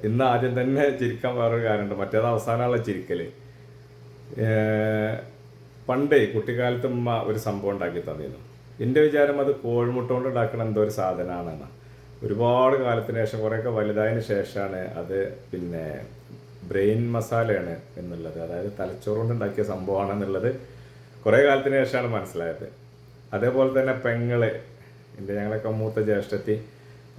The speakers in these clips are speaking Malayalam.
ഇന്ന് ആദ്യം തന്നെ ചിരിക്കാൻ വേറൊരു കാര്യമുണ്ട്. മറ്റേത് അവസാനമുള്ള ചിരിക്കൽ. പണ്ടേ കുട്ടിക്കാലത്ത് ഉമ്മ ഒരു സംഭവം ഉണ്ടാക്കി തന്നിരുന്നു. എൻ്റെ വിചാരം അത് കോഴിമുട്ട കൊണ്ട് ഉണ്ടാക്കുന്ന എന്തോ ഒരു സാധനമാണെന്ന്. ഒരുപാട് കാലത്തിന് ശേഷം, കുറേയൊക്കെ വലുതായതിന് ശേഷമാണ് അത് പിന്നെ ബ്രെയിൻ മസാലയാണ് എന്നുള്ളത്, അതായത് തലച്ചോറ് കൊണ്ട് ഉണ്ടാക്കിയ സംഭവമാണെന്നുള്ളത് കുറേ കാലത്തിന് ശേഷമാണ് മനസ്സിലായത്. അതേപോലെ തന്നെ പെങ്ങള്, ഞങ്ങളൊക്കെ മൂത്ത ജ്യേഷ്ഠത്തി,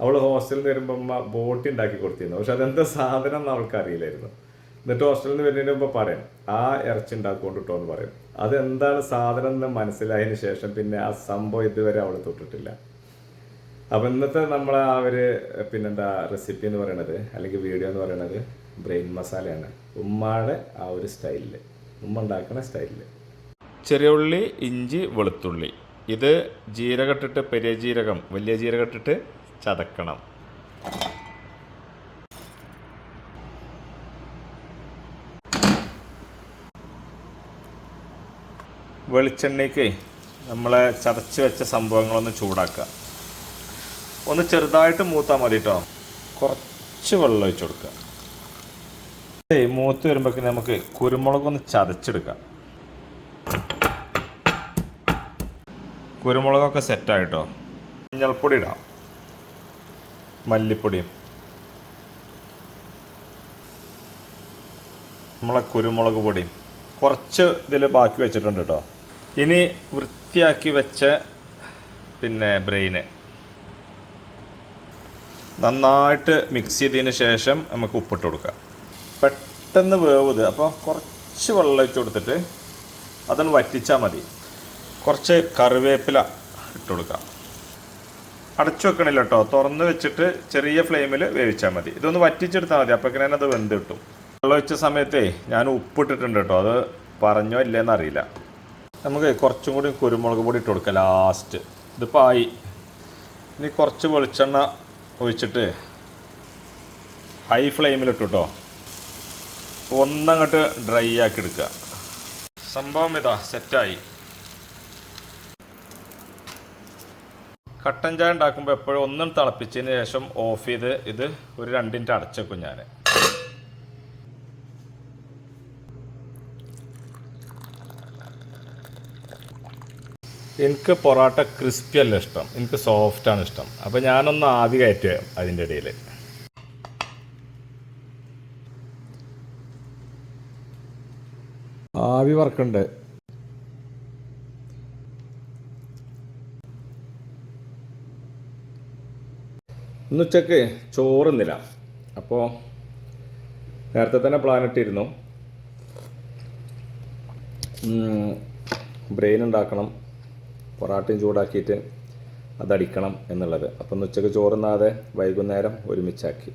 അവൾ ഹോസ്റ്റലിൽ നിന്ന് വരുമ്പോൾ അമ്മ ബോട്ടി ഉണ്ടാക്കി കൊടുത്തിരുന്നു. പക്ഷെ അതെന്താ സാധനം എന്ന് അവൾക്ക് അറിയില്ലായിരുന്നു. എന്നിട്ട് ഹോസ്റ്റലിൽ നിന്ന് വരുന്നതിന് മുമ്പ് പറയും, ആ ഇറച്ചി ഉണ്ടാക്കിക്കൊണ്ടിട്ടോ എന്ന് പറയും. അതെന്താണ് സാധനം എന്ന് മനസ്സിലായതിന് ശേഷം പിന്നെ ആ സംഭവം ഇതുവരെ അവൾ തൊട്ടിട്ടില്ല. അപ്പം ഇന്നത്തെ നമ്മളെ ആ ഒരു പിന്നെന്താ റെസിപ്പി എന്ന് പറയണത്, അല്ലെങ്കിൽ വീഡിയോ എന്ന് പറയണത് ബ്രെയിൻ മസാലയാണ്. ഉമ്മയുടെ ആ ഒരു സ്റ്റൈലിൽ, ഉമ്മ ഉണ്ടാക്കുന്ന സ്റ്റൈലിൽ. ചെറിയ ഉള്ളി, ഇഞ്ചി, വെളുത്തുള്ളി, ഇത് ജീരകം ഇട്ടിട്ട്, പെരിയ ജീരകം, വലിയ ജീരകം ഇട്ടിട്ട് ചതക്കണം. വെളിച്ചെണ്ണയ്ക്ക് നമ്മളെ ചതച്ച് വെച്ച സംഭവങ്ങളൊന്ന് ചൂടാക്കുക. ഒന്ന് ചെറുതായിട്ട് മൂത്താൽ മതി കേട്ടോ. കുറച്ച് വെള്ളം ഒഴിച്ച് കൊടുക്കുക. മൂത്ത് വരുമ്പോഴേക്കും നമുക്ക് കുരുമുളകൊന്ന് ചതച്ചെടുക്കാം. കുരുമുളകൊക്കെ സെറ്റായിട്ടോ. മഞ്ഞൾപ്പൊടി ഇടാം, മല്ലിപ്പൊടിയും, നമ്മളെ കുരുമുളക് പൊടിയും കുറച്ച് ഇതിൽ ബാക്കി വെച്ചിട്ടുണ്ട് കേട്ടോ. ഇനി വൃത്തിയാക്കി വെച്ച പിന്നെ ബ്രെയിന് നന്നായിട്ട് മിക്സ് ചെയ്തതിന് ശേഷം നമുക്ക് ഉപ്പിട്ട് കൊടുക്കാം. പെട്ടെന്ന് വേവുത്, അപ്പോൾ കുറച്ച് വെള്ളം ഒഴിച്ച് കൊടുത്തിട്ട് അതൊന്ന് വറ്റിച്ചാൽ മതി. കുറച്ച് കറിവേപ്പില ഇട്ട് കൊടുക്കാം. അടച്ചു വെക്കണില്ല കേട്ടോ, തുറന്ന് വെച്ചിട്ട് ചെറിയ ഫ്ലെയിമിൽ വേവിച്ചാൽ മതി. ഇതൊന്ന് വറ്റിച്ചെടുത്താൽ മതി, അപ്പോഴേക്കും തന്നെ അത് വെന്ത് കിട്ടും. വെള്ളം ഒഴിച്ച സമയത്തേ ഞാൻ ഉപ്പിട്ടിട്ടുണ്ട് കേട്ടോ, അത് പറഞ്ഞോ ഇല്ലയെന്ന് അറിയില്ല. നമുക്ക് കുറച്ചും കൂടി കുരുമുളക് പൊടി ഇട്ട് കൊടുക്കാം ലാസ്റ്റ്. ഇതിപ്പോൾ ആയി. ഇനി കുറച്ച് വെളിച്ചെണ്ണ ഒഴിച്ചിട്ട് ഹൈ ഫ്ലെയിമിലിട്ടു കേട്ടോ, ഒന്നങ്ങോട്ട് ഡ്രൈ ആക്കി എടുക്കുക. സംഭവം ഇതാ സെറ്റായി. കട്ടൻ ചായ ഉണ്ടാക്കുമ്പോൾ എപ്പോഴും ഒന്നും തിളപ്പിച്ചതിന് ശേഷം ഓഫ് ചെയ്ത് ഇത് ഒരു 2 മിനിറ്റ് അടച്ചേക്കും ഞാൻ. എനിക്ക് പൊറോട്ട ക്രിസ്പി അല്ല ഇഷ്ടം, എനിക്ക് സോഫ്റ്റാണ് ഇഷ്ടം. അപ്പോൾ ഞാനൊന്ന് ആവി കയറ്റുക അതിൻ്റെ ഇടയിൽ. ആവി വറക്കണ്ട്. ഇന്ന് ഉച്ചക്ക് ചോറുന്നില്ല, അപ്പോൾ നേരത്തെ തന്നെ പ്ലാൻ ഇട്ടിരുന്നു ബ്രെയിൻ ഉണ്ടാക്കണം, പൊറാട്ടയും ചൂടാക്കിയിട്ട് അതടിക്കണം എന്നുള്ളത്. അപ്പം ഇന്ന് ഉച്ചക്ക് ചോറുന്നാതെ വൈകുന്നേരം ഒരുമിച്ചാക്കി.